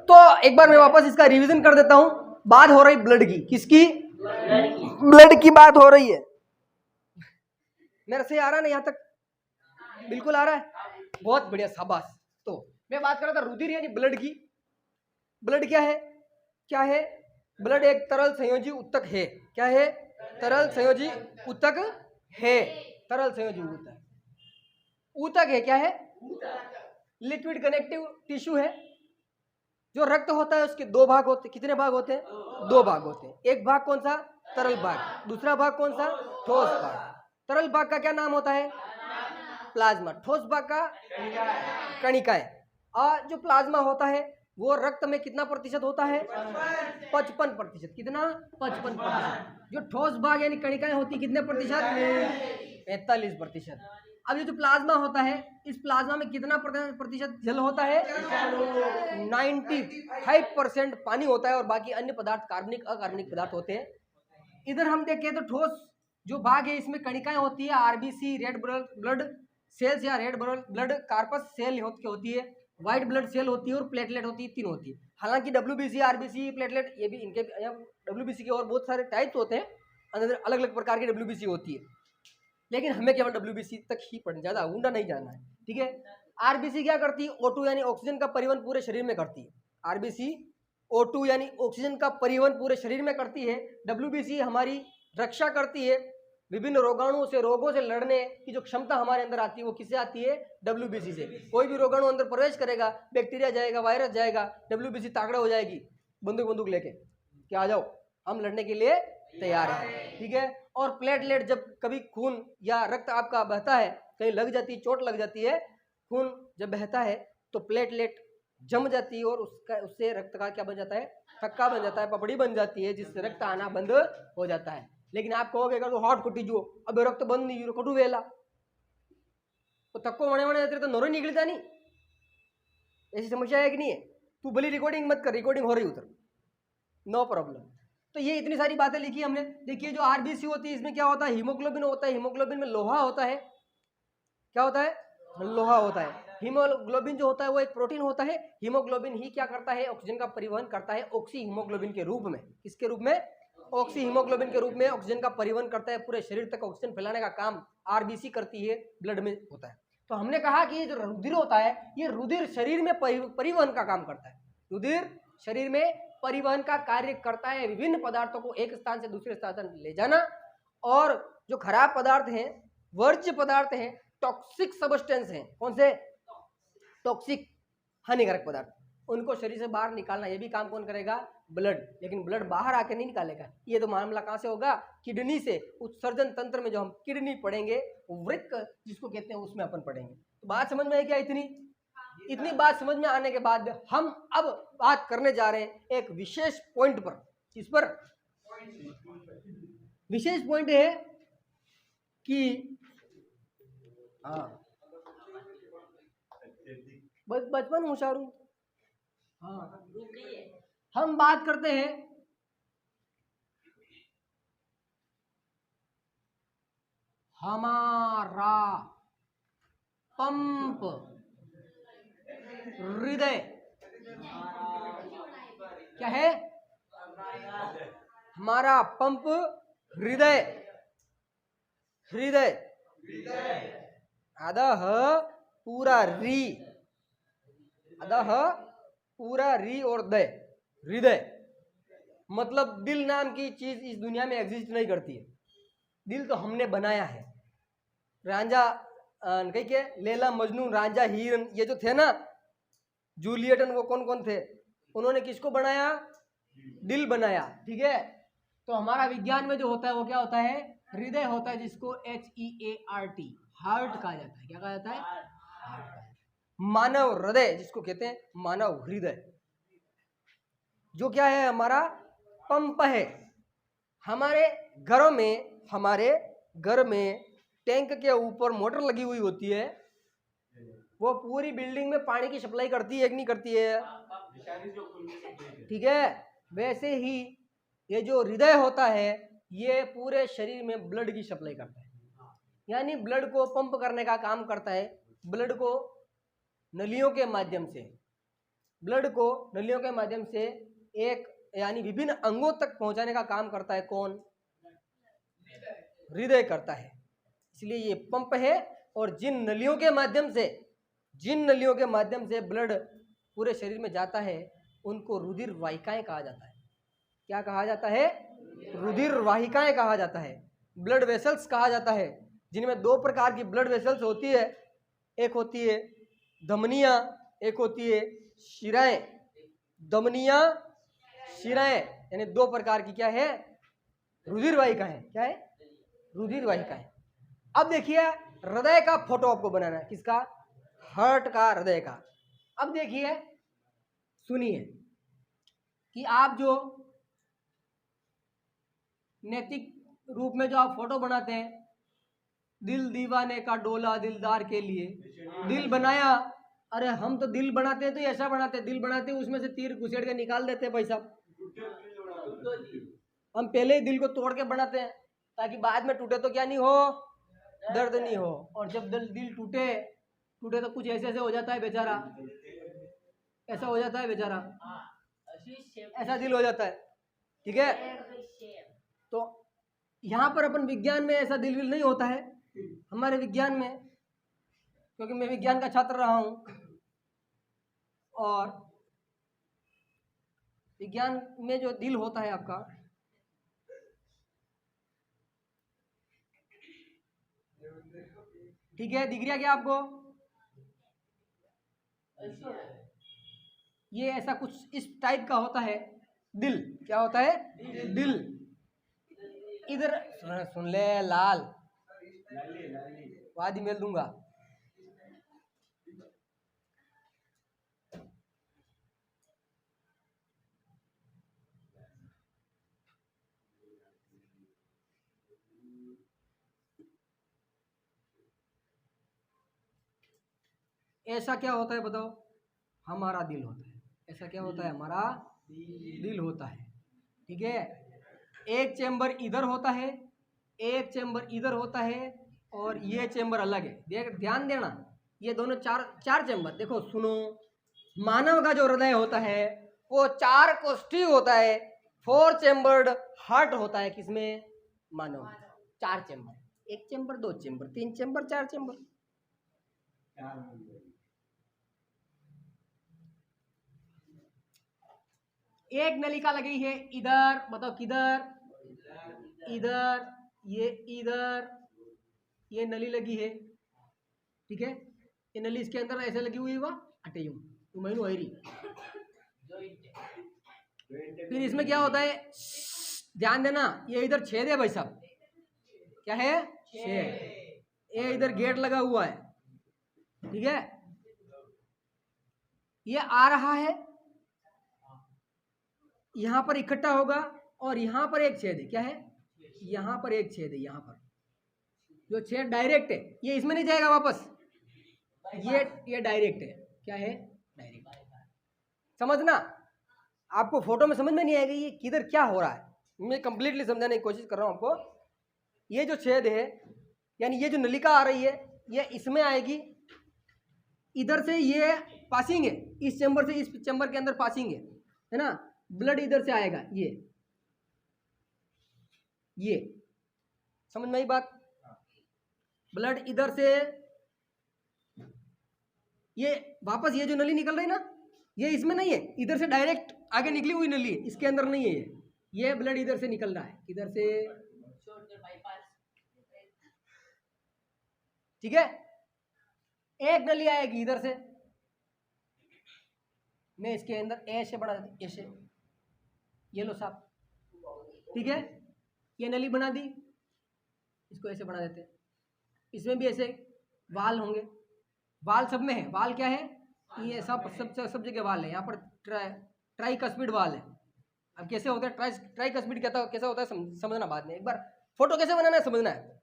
तो एक बार मैं वापस इसका रिवीजन कर देता हूं। बात हो रही ब्लड की, किसकी? ब्लड की बात हो रही है। मेरा सही आ रहा है ना? यहां तक बिल्कुल आ रहा है? बहुत बढ़िया, शाबाश। तो मैं बात कर रहा था रुधिर यानी ब्लड की। ब्लड क्या है? क्या है? ब्लड एक तरल संयोजी ऊतक है। क्या है? तरल संयोजी ऊतक है। तरल संयोजी ऊतक, ऊतक है। क्या है? लिक्विड कनेक्टिव टिश्यू है। जो रक्त होता है उसके दो भाग होते। कितने भाग होते हैं? दो भाग होते हैं। एक भाग कौन सा? तरल भाग। दूसरा भाग कौन सा? ठोस भाग। तरल भाग का क्या नाम होता है? प्लाज्मा। ठोस भाग का कणिकाएं। और जो प्लाज्मा होता है वो रक्त में कितना प्रतिशत होता है? 55%। कितना? 55%। जो ठोस भाग यानी कणिकाएं होती कितने प्रतिशत? 45%। अब ये जो प्लाज्मा होता है, इस प्लाज्मा में कितना प्रतिशत जल होता है? 95% पानी होता है और बाकी अन्य पदार्थ कार्बनिक अकार्बनिक पदार्थ होते हैं। इधर हम देखें तो ठोस जो भाग है इसमें कणिकाएं होती है, आरबीसी रेड ब्लड सेल्स या रेड ब्लड कार्पस सेल होती है, व्हाइट ब्लड सेल होती है और प्लेटलेट होती है। तीन होती है। हालांकि डब्ल्यूबीसी, आरबीसी, प्लेटलेट ये भी इनके डब्ल्यूबीसी के और बहुत सारे टाइप्स होते हैं, अंदर अलग अलग प्रकार की डब्ल्यूबीसी होती है, लेकिन हमें केवल डब्ल्यूबीसी तक ही पढ़ना, ज्यादा ऊंडा नहीं जाना है। ठीक है। आरबीसी क्या करती है? O2 यानी ऑक्सीजन का परिवहन पूरे शरीर में करती है। आरबीसी O2 यानी ऑक्सीजन का परिवहन पूरे शरीर में करती है। डब्ल्यूबीसी हमारी रक्षा करती है। विभिन्न रोगाणुओं से, रोगों से लड़ने की जो क्षमता हमारे अंदर आती है वो किससे आती है? डब्ल्यूबीसी से। कोई भी रोगाणु अंदर प्रवेश करेगा, बैक्टीरिया जाएगा, वायरस जाएगा, डब्ल्यूबीसी ताकड़ा हो जाएगी बंदूक लेके कि आ जाओ, हम लड़ने के लिए तैयार है। ठीक है। और प्लेटलेट, जब कभी खून या रक्त आपका बहता है, कहीं लग जाती है, चोट लग जाती है, खून जब बहता है तो प्लेटलेट जम जाती है और उससे रक्त का क्या बन जाता है? थक्का बन जाता है, पपड़ी बन जाती है, जिससे रक्त आना बंद हो जाता है। लेकिन आप कहोगे अगर तो हॉट कुटी जो अब रक्त बंद नहीं हो कटू वेला तो थक्को मणे मणे तो नोरे निकलता नहीं। ऐसी समस्या है कि नहीं है? तू भली रिकॉर्डिंग मत कर, रिकॉर्डिंग हो रही उधर, नो प्रॉब्लम। तो ये इतनी सारी बातें लिखी हमने। देखिए जो आरबीसी होती है इसमें क्या होता है? हीमोग्लोबिन होता है। हीमोग्लोबिन में लोहा होता है। क्या होता है? लोहा होता है। हीमोग्लोबिन जो होता है वो एक प्रोटीन होता है। हीमोग्लोबिन ही क्या करता है? ऑक्सीजन का परिवहन करता है ऑक्सी हीमोग्लोबिन के रूप में। किसके रूप में? ऑक्सी हीमोग्लोबिन के रूप में ऑक्सीजन का परिवहन करता है। पूरे शरीर तक ऑक्सीजन फैलाने का काम आरबीसी करती है, ब्लड में होता है। तो हमने कहा कि जो रुधिर होता है ये रुधिर शरीर में परिवहन का काम करता है। रुधिर शरीर में परिवहन का कार्य करता है, विभिन्न पदार्थों को एक स्थान से दूसरे स्थान तक ले जाना। और जो खराब पदार्थ हैं, वर्ज्य पदार्थ हैं, टॉक्सिक सब्सटेंस हैं, कौन से? टॉक्सिक, हानिकारक पदार्थ, उनको शरीर से बाहर निकालना। ये भी काम कौन करेगा? ब्लड। लेकिन ब्लड बाहर आके नहीं निकालेगा। ये तो मामला कहां से होगा? किडनी से। उत्सर्जन तंत्र में जो हम किडनी पढ़ेंगे, वृक्क जिसको कहते हैं, उसमें अपन पढ़ेंगे। तो बात समझ में है क्या? इतनी बात समझ में आने के बाद हम अब बात करने जा रहे हैं एक विशेष पॉइंट पर। इस पर विशेष पॉइंट है कि हाँ, बचपन होशियार हूं। हाँ, हम बात करते हैं हमारा पंप हृदय क्या है? हमारा पंप हृदय। हृदय अधः पूरा री, अधः पूरा री और दय। हृदय मतलब दिल नाम की चीज इस दुनिया में एग्जिस्ट नहीं करती है। दिल तो हमने बनाया है। रांझा कही के लैला मजनू, रांझा हीर, ये जो थे ना जूलियट, वो कौन कौन थे? उन्होंने किसको बनाया? दिल बनाया। ठीक है। तो हमारा विज्ञान में जो होता है वो क्या होता है? हृदय होता है, जिसको HEART हार्ट कहा जाता है। क्या कहा जाता है? हार्ट। मानव हृदय जिसको कहते हैं, मानव हृदय, जो क्या है? हमारा पंप है। हमारे घर में टैंक के ऊपर मोटर लगी हुई होती है, वो पूरी बिल्डिंग में पानी की सप्लाई करती है कि नहीं करती है? ठीक है। वैसे ही ये जो हृदय होता है ये पूरे शरीर में ब्लड की सप्लाई करता है, यानी ब्लड को पंप करने का काम करता है। ब्लड को नलियों के माध्यम से ब्लड को नलियों के माध्यम से एक यानी विभिन्न अंगों तक पहुंचाने का काम करता है कौन? हृदय करता है। इसलिए ये पंप है और जिन नलियों के माध्यम से ब्लड पूरे शरीर में जाता है उनको रुधिर वाहिकाएं कहा जाता है। क्या कहा जाता है? रुधिर वाहिकाएं कहा जाता है, ब्लड वेसल्स कहा जाता है, जिनमें दो प्रकार की ब्लड वेसल्स होती है। एक होती है धमनियां, एक होती है शिराएं। धमनियां, शिराएं यानी दो प्रकार की क्या है? रुधिर वाहिकाएं। क्या है? रुधिर वाहिकाएं। अब देखिए हृदय का फोटो आपको बनाना है। किसका? हार्ट का, हृदय का। अब देखिए सुनिए कि आप जो नैतिक रूप में जो आप फोटो बनाते हैं, दिल दीवाने का डोला दिलदार के लिए, दिल बनाया। अरे हम तो दिल बनाते हैं तो ऐसा बनाते हैं, दिल बनाते हैं उसमें से तीर घुसेड़ के निकाल देते हैं भाई साहब। हम पहले ही दिल को तोड़ के बनाते हैं ताकि बाद में टूटे तो क्या नहीं हो? दर्द नहीं हो। और जब दिल टूटे तो कुछ ऐसे ऐसे हो जाता है बेचारा, ऐसा हो जाता है बेचारा, ऐसा दिल हो जाता है। ठीक है, तो यहाँ पर अपन विज्ञान में ऐसा दिल विल नहीं होता है हमारे विज्ञान में, क्योंकि मैं विज्ञान का छात्र रहा हूँ और विज्ञान में जो दिल होता है आपका, ठीक है, दिख रहा क्या आपको? ये ऐसा कुछ इस टाइप का होता है दिल। क्या होता है? दिल। इधर सुन ले लाल, वादी मेल दूंगा। ऐसा क्या होता है बताओ? हमारा दिल होता है। ऐसा क्या होता है? हमारा दिल होता है। ठीक है, एक चेंबर इधर होता है, एक चेंबर इधर होता है और ये चेंबर अलग है। ध्यान देना, ये दोनों चार चेंबर। देखो सुनो, मानव का जो हृदय होता है वो 4 कोष्ठी होता है, 4 चेंबर्ड हार्ट होता है। किसमें? मानव। 4 chamber, 1 chamber, 2 chamber, 3 chamber, 4 chamber. एक नलिका लगी है इधर, बताओ किधर? इधर। ये इधर, ये नली लगी है। ठीक है, ये नली इसके अंदर ऐसे लगी हुई है, अटे फिर इसमें क्या होता है? ध्यान देना, ये इधर छेद है भाई साहब। क्या है? छेद। ये इधर गेट लगा हुआ है। ठीक है, ये आ रहा है, यहां पर इकट्ठा होगा और यहां पर एक छेद है। क्या है? यहां पर एक छेद है। यहां पर जो छेद डायरेक्ट है, ये इसमें नहीं जाएगा वापस, ये डायरेक्ट है। क्या है? डायरेक्ट। समझना, आपको फोटो में समझ में नहीं आएगा ये किधर क्या हो रहा है। मैं कंप्लीटली समझाने की कोशिश कर रहा हूं आपको। ये जो छेद है यानी ये जो नलिका आ रही है, ये इसमें आएगी, इधर से ये पासिंग है, इस चैम्बर से इस चैम्बर के अंदर पासिंग है ना। ब्लड इधर से आएगा, ये समझ में आई बात? ब्लड इधर से ये वापस, ये जो नली निकल रही है ना, ये इसमें नहीं है, इधर से डायरेक्ट आगे निकली हुई नली है, इसके अंदर नहीं है। ये ब्लड इधर से निकल रहा है, इधर से। ठीक है, एक नली आएगी इधर से, मैं इसके अंदर ऐसे बना देती, ऐसे, ये लो साहब। ठीक है, ये नली बना दी, इसको ऐसे बना देते हैं। इसमें भी ऐसे वाल होंगे, वाल सब में है। वाल क्या है? ये सब जगह वाल है। यहाँ पर ट्राइकस्पिड वाल है। अब कैसे होता है ट्राइकस्पिड, कैसा होता है समझना बाद में। एक बार फोटो कैसे बनाना है समझना है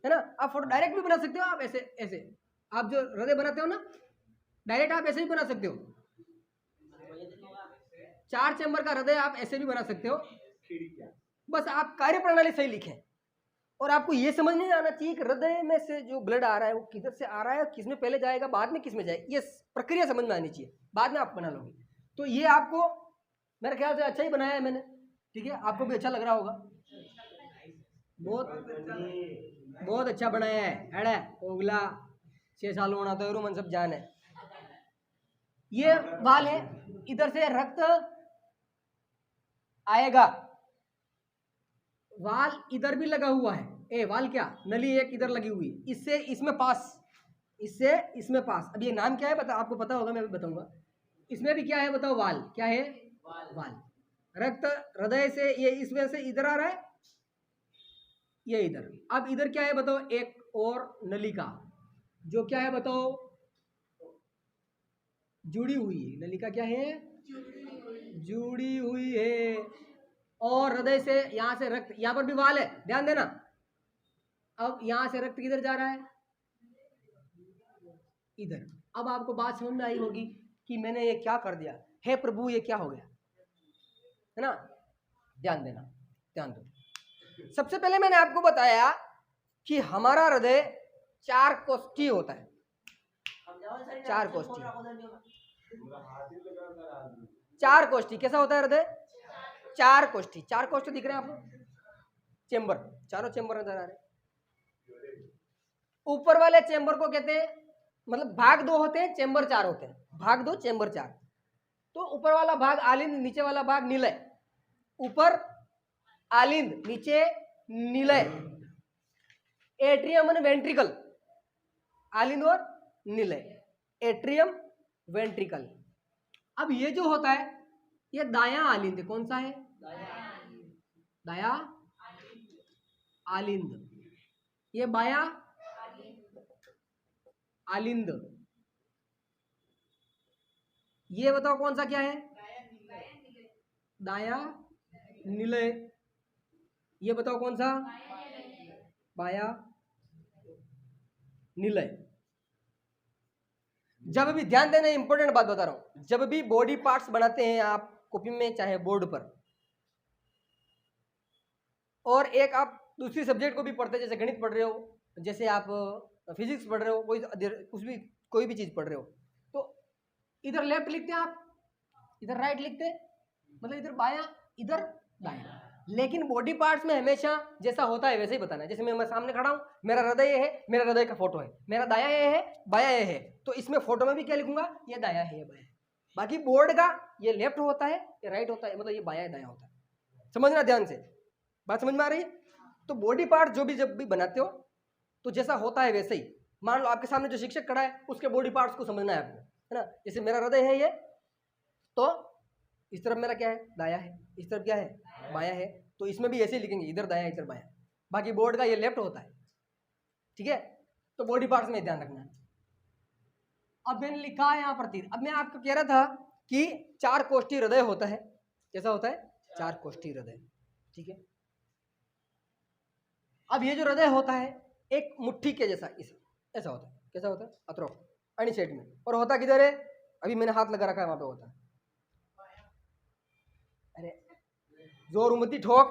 ना। आप फोटो डायरेक्ट भी बना सकते हो, आप ऐसे आप जो हृदय बनाते हो ना, डायरेक्ट आप ऐसे भी बना सकते हो। 4 चैम्बर का हृदय आप ऐसे भी बना सकते हो, बस आप कार्य प्रणाली सही लिखें और आपको ये समझ नहीं आना चाहिए कि हृदय में से जो ब्लड आ रहा है वो किधर से आ रहा है, किस में पहले जाएगा, बाद में किस में जाएगा, ये प्रक्रिया समझ में आनी चाहिए, बाद में आप बना लोगे। तो ये आपको मेरे ख्याल से अच्छा ही बनाया है मैंने, ठीक है, आपको भी अच्छा लग रहा होगा। बहुत अच्छा बनाया है, अड़े ओगला 6 साल होना तो मन सब जान है। ये वाल है, इधर से रक्त आएगा, वाल इधर भी लगा हुआ है, वाल क्या, नली एक इधर लगी हुई है, इससे इसमें पास, इससे इसमें पास। अब ये नाम क्या है बता, आपको पता होगा, मैं भी बताऊंगा। इसमें भी क्या है बताओ, वाल क्या है, वाल। रक्त हृदय से ये इस वजह से इधर आ रहा है, ये इधर। अब इधर क्या है बताओ, एक और नलिका, जो क्या है बताओ, जुड़ी हुई है। नलिका क्या है, जुड़ी हुई है। और हृदय से यहां से रक्त, यहां पर भी वाल है, ध्यान देना। अब यहां से रक्त किधर जा रहा है, इधर। अब आपको बात समझ में आई होगी कि मैंने ये क्या कर दिया, हे प्रभु ये क्या हो गया, है ना। ध्यान देना, ध्यान दो। सबसे पहले मैंने आपको बताया कि हमारा हृदय 4 कोष्ठी होता है, 4 कोष्ठी, 4 कोष्ठी। कैसा होता है हृदय, 4 कोष्ठी। 4 कोष्ठी दिख रहे हैं आपको, चेंबर, चारों चेंबर नजर आ रहे हैं। ऊपर वाले चेंबर को कहते हैं, मतलब भाग 2 होते हैं, चेंबर 4 होते हैं, भाग 2 चेंबर 4। तो ऊपर वाला भाग आलिंद, नीचे वाला भाग निलय। ऊपर आलिंद, नीचे निलय, एट्रियम और वेंट्रिकल, आलिंद और निलय, एट्रियम वेंट्रिकल। अब ये जो होता है ये दायां आलिंद, कौन सा है, दायां आलिंद, ये बायां आलिंद। ये बताओ कौन सा क्या है, दायां निलय। ये बताओ कौन सा, बायां निलय। जब भी ध्यान देना, इंपॉर्टेंट बात बता रहा हूं, जब भी बॉडी पार्ट्स बनाते हैं आप कॉपी में चाहे बोर्ड पर, और एक आप दूसरी सब्जेक्ट को भी पढ़ते हैं, जैसे गणित पढ़ रहे हो, जैसे आप फिजिक्स पढ़ रहे हो, कोई भी चीज पढ़ रहे हो, तो इधर लेफ्ट लिखते हैं आप, इधर राइट लिखते हैं, मतलब इधर बायां इधर दायां। लेकिन बॉडी पार्ट्स में हमेशा जैसा होता है वैसे ही बताना है। जैसे मैं सामने खड़ा हूं, मेरा हृदय ये है, मेरा हृदय का फोटो है, मेरा दायां ये है, बायां ये है, तो इसमें फोटो में भी क्या लिखूंगा, ये दायां है, ये बायां है। बाकी बोर्ड का ये लेफ्ट होता है, ये राइट होता है, मतलब ये बायां दायां होता है। समझना ध्यान से, बात समझ में आ रही है। तो बॉडी पार्ट जब भी बनाते हो तो जैसा होता है वैसे ही। मान लो आपके सामने जो शिक्षक खड़ा है उसके बॉडी पार्ट्स को समझना है आपको, है ना। जैसे मेरा हृदय है ये, तो इस तरफ मेरा क्या है, दाया है, इस तरफ क्या है, बाया है, तो इसमें भी ऐसे ही लिखेंगे, इधर दाया इधर बाया। बाकी बोर्ड का ये लेफ्ट होता है, ठीक है। तो बॉडी पार्ट्स में ध्यान रखना है। अब मैंने लिखा है यहाँ पर 3। अब मैं आपको कह रहा था कि 4 कोष्ठी हृदय होता है। कैसा होता है, 4 कोष्ठी हृदय, ठीक है। अब ये जो हृदय होता है एक मुट्ठी के जैसा, इस ऐसा होता है। कैसा होता है, अतरो अनी साइड में, और होता किधर है, अभी मैंने हाथ लगा रखा है वहां पे होता है। अरे जोर उमती ठोक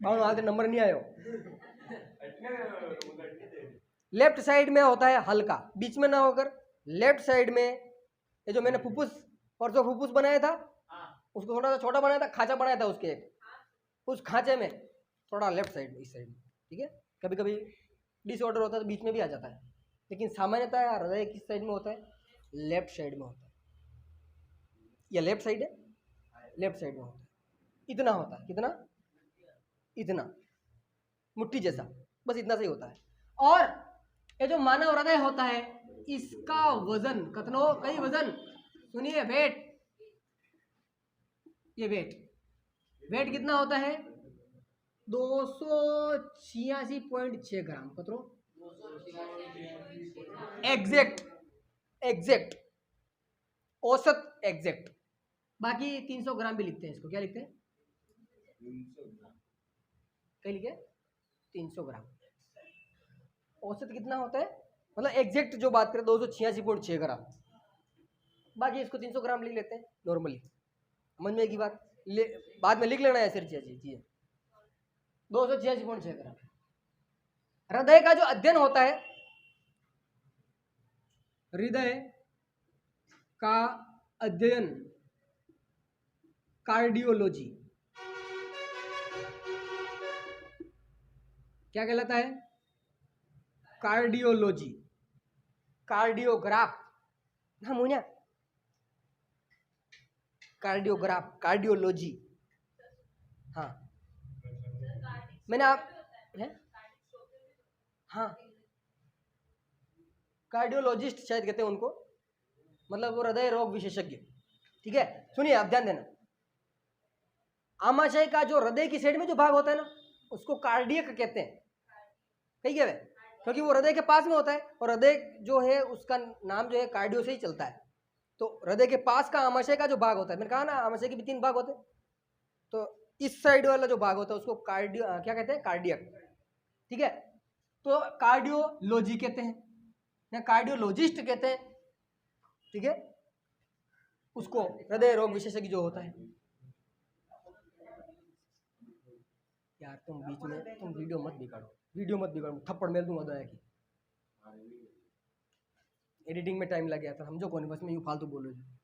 बाउन हाथ नंबर नहीं आयो। लेफ्ट साइड में होता है हल्का, बीच में ना होकर लेफ्ट साइड में। ये जो मैंने फुफ्फुस परसों फुफ्फुस बनाया था, उसको थोड़ा सा छोटा बनाया था, खांचा बनाया था उसके, उस खांचे में थोड़ा लेफ्ट साइड में, इस साइड में, ठीक है। कभी कभी डिसऑर्डर होता है तो बीच में भी आ जाता है, लेकिन सामान्यतः हृदय किस साइड में होता है, लेफ्ट साइड में होता है। या लेफ्ट साइड है, लेफ्ट साइड में होता है। इतना होता है, कितना, इतना मुट्ठी जैसा, बस इतना सही होता है। और ये जो मानव हृदय होता है इसका वजन कतनो, कई वजन सुनिए, वेट, ये वेट कितना होता है, 286.6 ग्राम। कतनो एग्जैक्ट औसत एग्जैक्ट। बाकी 300 ग्राम भी लिखते हैं इसको, क्या लिखते हैं, क्या लिखे, 300 ग्राम। औसत कितना होता है, मतलब एग्जैक्ट जो बात करें 286.6 ग्राम। बाकी इसको 300 ग्राम लिख लेते हैं नॉर्मली, समझ में की बात। बाद में लिख लेना है सिर्फ चीजें, 286.6 ग्राम। हृदय का जो अध्ययन होता है, हृदय का अध्ययन कार्डियोलॉजी क्या कहलाता है? कार्डियोलॉजी। कार्डियोग्राफ ना मुन्या, कार्डियोग्राफ, कार्डियोलॉजी। हाँ मैंने आप है? हाँ कार्डियोलॉजिस्ट शायद कहते हैं उनको, मतलब वो हृदय रोग विशेषज्ञ। ठीक है, सुनिए आप ध्यान देना, आमाशय का जो हृदय की साइड में जो भाग होता है ना, उसको कार्डियक कहते हैं। ठीक है, क्योंकि वो हृदय के पास में होता है, और हृदय जो है उसका नाम जो है कार्डियो से ही चलता है। तो हृदय के पास का आमाशय का जो भाग होता है, मैंने कहा ना आमाशय के भी 3 भाग होते हैं, तो इस साइड वाला जो भाग होता है उसको कार्डियो क्या कहते हैं? कार्डियक। ठीक है, तो कार्डियोलॉजी कहते हैं या कार्डियोलॉजिस्ट कहते हैं। ठीक है, उसको हृदय रोग विशेषज्ञ जो होता है। यार तुम बीच में तुम वीडियो मत बिगाड़ो, थप्पड़ मेल दूंगा दया की। एडिटिंग में टाइम लग गया था, समझो कौन, बस मैं यूँ फालतू बोल रही हूँ।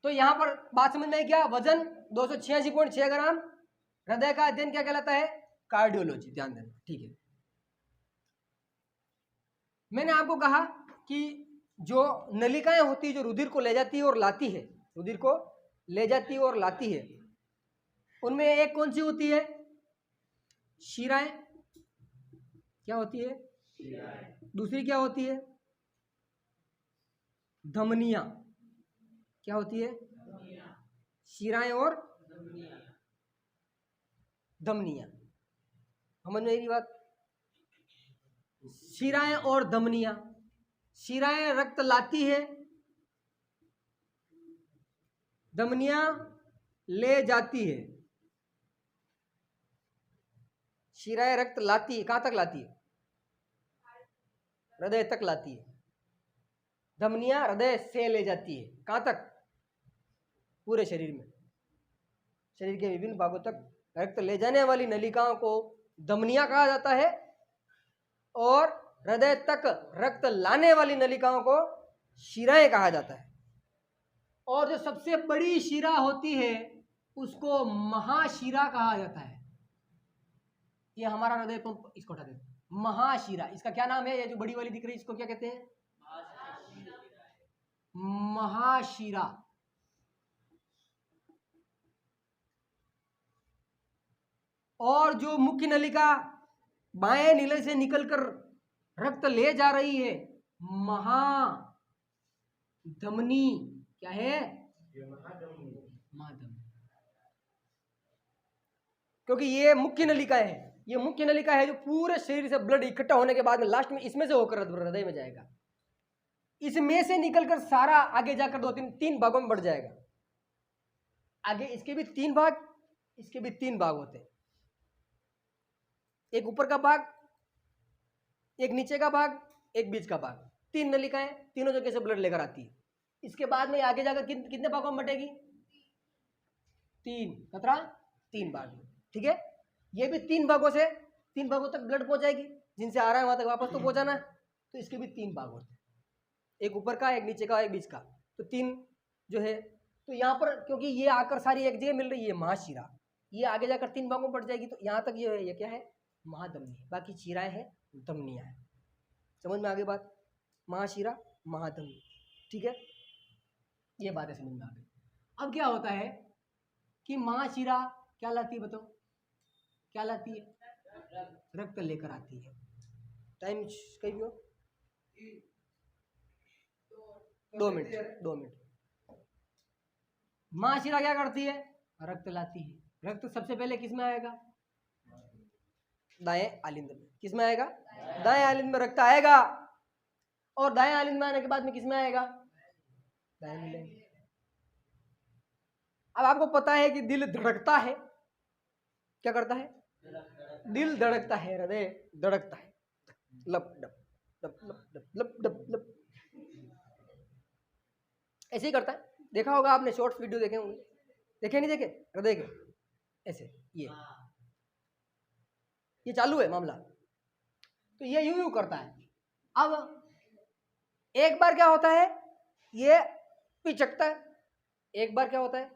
तो यहाँ पर बात समझ में आई क्या? वजन 286.6 ग्राम, हृदय का अध्ययन क्या कहलाता है? कार्डियोलॉजी। ध्यान देना, ठीक है। मैंने आपको कहा कि जो नलिकाएं होती है जो रुधिर को ले जाती है और लाती है, रुधिर को ले जाती है और लाती है, उनमें एक कौन सी होती है? शिराएं। क्या होती है? दूसरी क्या होती है? धमनियां। क्या होती है? शिराएं और धमनियां। समझ में मेरी बात? शिराएं और धमनियां। शिराएं रक्त लाती है, धमनियां ले जाती है। शिराएं रक्त लाती है, कहां तक लाती है? हृदय तक लाती है। धमनियां हृदय से ले जाती है, कहां तक? पूरे शरीर में, शरीर के विभिन्न भागों तक रक्त ले जाने वाली नलिकाओं को धमनियां कहा जाता है, और हृदय तक रक्त लाने वाली नलिकाओं को शिराएं कहा जाता है। और जो सबसे बड़ी शिरा होती है उसको महाशिरा कहा जाता है। ये हमारा हृदय पंप, इसको हटा देते, महाशिरा। इसका क्या नाम है? ये जो बड़ी वाली दिख रही है इसको क्या कहते हैं? महाशिरा। और जो मुख्य नलिका बाएं नीले से निकलकर रक्त ले जा रही है, महाधमनी। क्या है? महाधमनी। क्योंकि ये मुख्य नलिका है, ये मुख्य नलिका है जो पूरे शरीर से ब्लड इकट्ठा होने के बाद में लास्ट में इसमें से होकर हृदय में जाएगा। इसमें से निकलकर सारा आगे जाकर 2-3 भागों में बढ़ जाएगा। आगे इसके भी 3 भाग, इसके भी 3 भाग होते हैं, एक ऊपर का भाग, एक नीचे का भाग, एक बीच का भाग। 3 नलिकाएं, तीनों जगह से ब्लड लेकर आती है। इसके बाद में आगे जाकर कितने भागों में बटेगी? 3 भाग। ठीक है, ये भी 3 भागों से 3 भागों तक ब्लड पहुंचाएगी, जिनसे आ रहा है वहां तक वापस तो पहुंचाना है। तो इसके भी 3 भाग होते हैं, एक ऊपर का, एक नीचे का, एक बीच का। तो 3 जो है, तो यहाँ पर क्योंकि ये आकर सारी एक जगह मिल रही है महाशिरा, ये आगे जाकर 3 भागों में बढ़ जाएगी। तो यहाँ तक ये क्या है? महाधमनी। बाकी शिराएं हैं, धमनियां हैं। समझ में आ गई बात? महाशिरा, महाधमनी। ठीक है, ये बातें समझ में आ गई। अब क्या होता है कि महाशिरा क्या लाती है? बताओ क्या लाती है? रक्त लेकर आती है। टाइम कहीं भी हो, 2 मिनट। महाशिरा क्या करती है? रक्त लाती है। रक्त सबसे पहले किस में आएगा? दाएं आलिंद में। किस में आएगा? दाएं आलिंद में रक्त आएगा, और दाएं आलिंद में आने के बाद में किस में आएगा? दाएं नीले में। अब आपको पता है कि दिल धड़कता है, क्या करता है? दिल धड़कता है, हृदय धड़कता है, लप डप लप लप लप लप डप लप, ऐसे ही करता है। देखा होगा आपने, शॉर्ट्स वीडियो देखे होंगे, देखे नहीं देखे? हृदय के ऐसे ये चालू है मामला। तो ये यूं यूं करता है। अब एक बार क्या होता है, ये पिचकता है, एक बार क्या होता है,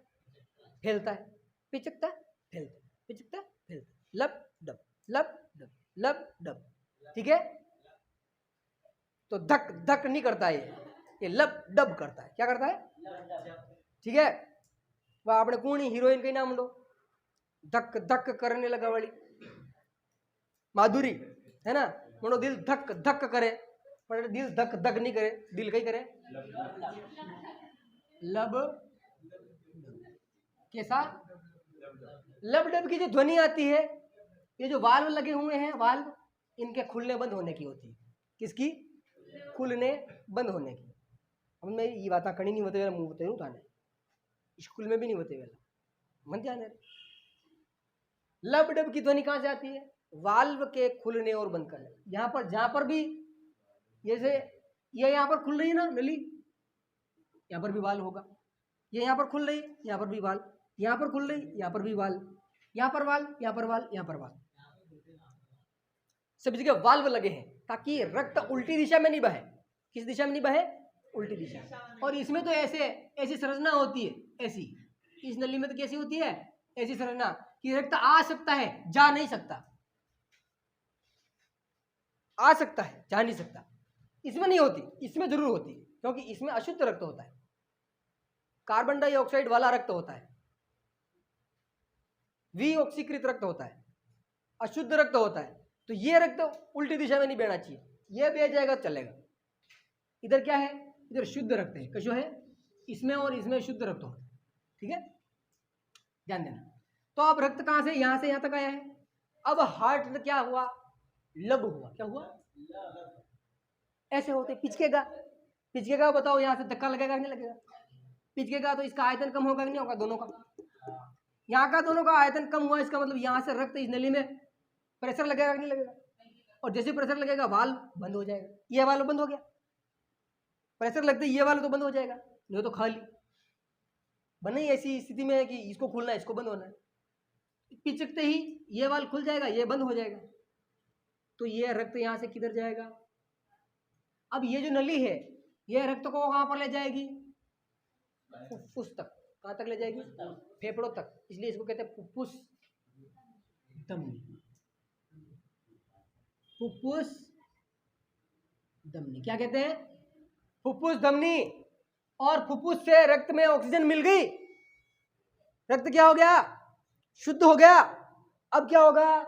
फैलता है, पिचकता है, फैलता है, पिचकता है, फैलता है, लब डब लब डब लब डब। ठीक है, तो धक धक नहीं करता ये लब डब करता है। क्या करता है? ठीक है, वह आपने कौन हीरोइन का नाम लो, धक धक करने लगा वाली माधुरी है ना, मोनो दिल धक धक करे, पर दिल धक धक नहीं करे, दिल कहीं करे लब। कैसा? लब डब की जो ध्वनि आती है, ये जो वाल्व लगे हुए हैं, वाल्व इनके खुलने बंद होने की होती है। किसकी? खुलने बंद होने की। अब मैं ये बात कहीं नहीं होते मुंह बताऊँ थाने, स्कूल में भी नहीं होते वेला मन जाने। लब डब की ध्वनि कहाँ से आती है? वाल्व के खुलने और बंद करने। यहाँ पर जहाँ पर भी जैसे ये यहाँ पर खुल रही है ना नली, यहाँ पर भी वाल्व होगा, ये यहाँ पर खुल रही, यहाँ पर भी वाल्व, यहाँ पर खुल रही, यहाँ पर भी वाल्व, यहाँ पर वाल्व, यहाँ पर वाल्व, यहाँ पर वाल्व, सब जगह वाल्व लगे हैं ताकि रक्त उल्टी दिशा में नहीं बहे। किस दिशा में नहीं बहे? उल्टी दिशा। और इसमें तो ऐसी संरचना होती है, ऐसी, इस नली में तो कैसी होती है? ऐसी संरचना कि रक्त आ सकता है, जा नहीं सकता, आ सकता है, जा नहीं सकता। इसमें नहीं होती, इसमें जरूर होती है, क्योंकि इसमें अशुद्ध रक्त होता है, कार्बन डाइऑक्साइड वाला रक्त होता है, विऑक्सीकृत रक्त होता है, अशुद्ध रक्त होता है। तो ये रक्त उल्टी दिशा में नहीं बहना चाहिए, ये बह जाएगा चलेगा। इधर क्या है? इधर शुद्ध रक्त है, कशो है, इसमें और इसमें शुद्ध रक्त होता है। ठीक है, ध्यान देना। तो अब रक्त कहां से, यहां से यहां तक आया है। अब हार्ट क्या हुआ? लब हुआ। क्या हुआ? ऐसे होते, पिचकेगा, पिचकेगा, बताओ यहां से धक्का लगेगा कि नहीं लगेगा? पिचकेगा तो इसका आयतन कम होगा कि नहीं होगा? दोनों का, यहाँ का दोनों का आयतन कम हुआ, इसका मतलब यहाँ से रक्त इस नली में प्रेशर लगेगा कि नहीं लगेगा? और जैसे प्रेशर लगेगा वाल्व बंद हो जाएगा, ये वाल्व बंद हो गया, प्रेशर लगते ही ये वाल्व तो बंद हो जाएगा, नहीं तो खाली बने ऐसी स्थिति में है कि इसको खुलना है, इसको बंद होना है, पिचकते ही ये वाल्व खुल जाएगा, ये बंद हो जाएगा। तो ये रक्त यहाँ से किधर जाएगा? अब ये जो नली है, ये रक्त को कहाँ पर ले जाएगी? फुफ्फुस तक। कहाँ तक ले जाएगी? फेफड़ों तक। इसलिए इसको कहते हैं फुफ्फुस धमनी। फुफ्फुस धमनी क्या कहते हैं? फुफ्फुस धमनी। और फुफ्फुस से रक्त में ऑक्सीजन मिल गई, रक्त क्या हो गया? शुद्ध हो गया। अब क्या होगा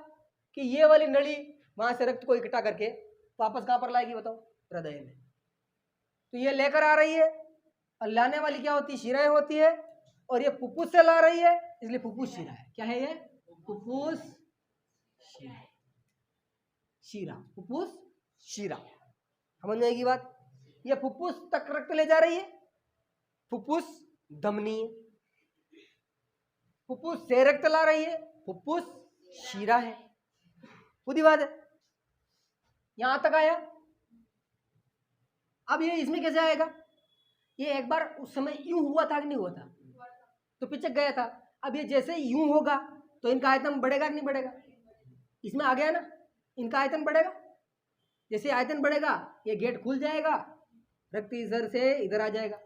कि ये वाली नली वहां से रक्त को इकट्ठा करके वापस कहां पर लाएगी? बताओ, हृदय में। तो ये लेकर आ रही है, और लाने वाली क्या होती है? शिराएं होती है, और ये फुफ्फुस से ला रही है, इसलिए फुफ्फुस शिरा है। क्या है ये? फुफ्फुस शिरा, शिरा, फुफ्फुस शिरा। समझ में आएगी बात? ये फुफ्फुस तक रक्त ले जा रही है, फुफ्फुस धमनी, फुफ्फुस से रक्त ला रही है, फुफ्फुस शिरा है। पूरी बात है, यहां तक आया। अब ये इसमें कैसे आएगा? ये एक बार उस समय यूं हुआ था कि नहीं हुआ था? तो पिचक गया था। अब ये जैसे यूं होगा तो इनका आयतन बढ़ेगा कि नहीं बढ़ेगा? इसमें आ गया ना, इनका आयतन बढ़ेगा। जैसे आयतन बढ़ेगा, ये गेट खुल जाएगा, रक्त इधर से इधर आ जाएगा,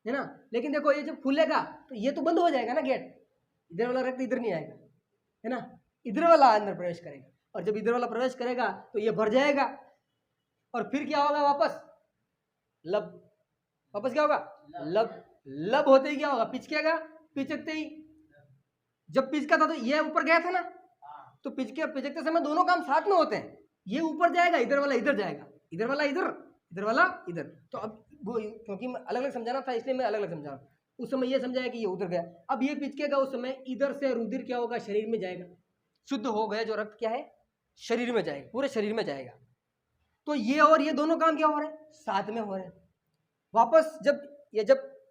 है ना। लेकिन देखो, ये जब खुलेगा तो ये तो बंद हो जाएगा ना गेट, इधर वाला रक्त इधर नहीं आएगा, है ना, इधर वाला अंदर प्रवेश करेगा। और जब इधर वाला प्रवेश करेगा तो ये भर जाएगा, और फिर क्या होगा? वापस लब, वापस क्या होगा? लब। लब होते ही क्या होगा? पिचकेगा। पिचकते ही, जब पिचका था तो ये ऊपर गया था ना, तो पिचकते समय दोनों काम साथ में होते हैं। ये ऊपर जाएगा, इधर वाला इधर जाएगा, इधर वाला इधर, इधर वाला इधर। तो अब वो, क्योंकि अलग अलग समझाना था इसलिए मैं अलग अलग समझा रहा हूँ। उस समय ये समझाया कि ये उधर गया, अब ये पिचकेगा, उस समय इधर से रुधिर क्या होगा? शरीर में जाएगा, शुद्ध हो गया जो रक्त क्या है? शरीर में जाएगा, पूरे शरीर में जाएगा। तो ये और ये दोनों काम क्या हो रहे हैं? साथ में हो रहे हैं। वापस जब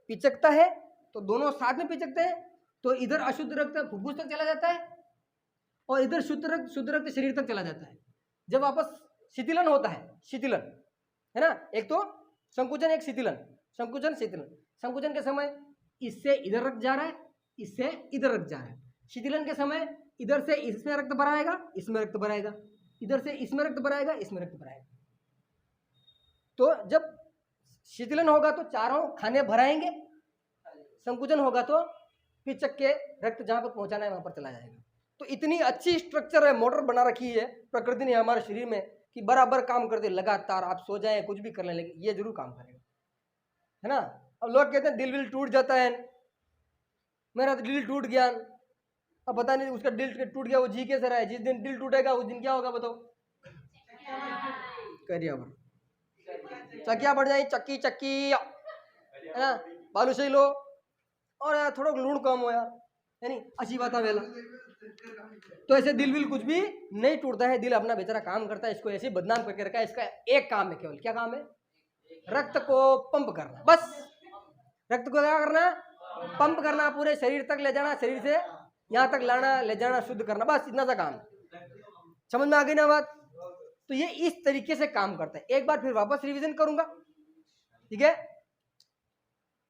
पिचकता है तो दोनों साथ में पिचकते हैं, तो इधर अशुद्ध रक्त फुफ्फुस तक चला जाता है, और इधर शुद्ध रक्त शरीर तक चला जाता है। जब वापस शीतलन होता है, शीतलन है ना, एक तो संकुचन, एक शीतलन, संकुचन शीतलन। संकुचन के समय इससे इधर रक्त जा रहा है, इससे इधर रक्त जा रहा है। शीतलन के समय इधर से इसमें रक्त भराएगा, इसमें रक्त भराएगा, इधर से इसमें रक्त भराएगा, इसमें रक्त भराएगा। तो जब शीतलन होगा तो चारों खाने भराएंगे, संकुचन होगा तो पिचक के रक्त जहां पर पहुंचाना है वहां पर चला जाएगा। तो इतनी अच्छी स्ट्रक्चर है, मोटर बना रखी है प्रकृति ने हमारे शरीर में कि बराबर काम कर दे लगातार। आप सो जाए कुछ भी कर लें लेकिन ये जरूर काम करेगा, है ना। अब लोग कहते हैं दिल विल टूट जाता है, मेरा तो दिल टूट गया। अब पता नहीं उसका दिल टूट गया वो जी कैसे रहा है। जिस दिन दिल टूटेगा उस दिन क्या होगा बताओ? करिया चकिया बढ़ जाए, चक्की चक्की, है ना। बालू सही लो और यार थोड़ा लूण कम हो यार, है नहीं अच्छी बात है वेला। तो ऐसे दिल विल कुछ भी नहीं टूटता है, दिल अपना बेचारा काम करता है। इसको ऐसे बदनाम करके रखा है। इसका एक काम है केवल, क्या काम है? रक्त को पंप करना, बस। रक्त को क्या करना? पंप करना, पूरे शरीर तक ले जाना, शरीर से यहाँ तक लाना, ले जाना, शुद्ध करना, बस इतना सा काम। समझ में आ गई ना बात? तो ये इस तरीके से काम करता है। एक बार फिर वापस रिवीजन करूंगा, ठीक है।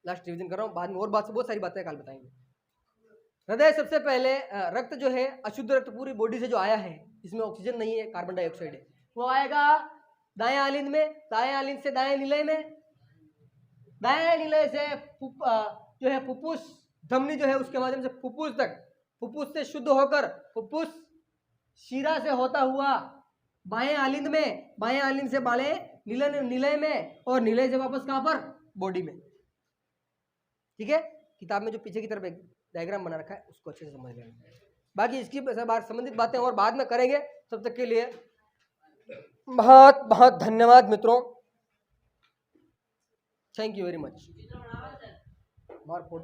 लास्ट रिवीजन कर रहा हूं, बाद में और बात बहुत सारी बातें कल बताएंगे। हृदय सबसे पहले रक्त जो है अशुद्ध रक्त पूरी बॉडी से जो आया है, जिसमें ऑक्सीजन नहीं है, कार्बन डाइऑक्साइड है, वो आएगा दाएं आलिंद में, दाएं आलिंद से दाएं निलय में, दाएं निलय से जो है फुफ्फुस धमनी जो है उसके माध्यम से फुफ्फुस तक, फुफ्फुस से शुद्ध होकर फुफ्फुस शिरा से होता हुआ बाएं आलिंद में, बाएं आलिंद से बाएं निलय में, और निलय से वापस कहां पर? बॉडी में, ठीक है। किताब में जो पीछे की तरफ एक डायग्राम बना रखा है उसको अच्छे से समझ लेना। बाकी इसकी संबंधित बातें और बाद में करेंगे। तब तक के लिए बहुत बहुत धन्यवाद मित्रों, थैंक यू वेरी मच। हमारा फोटो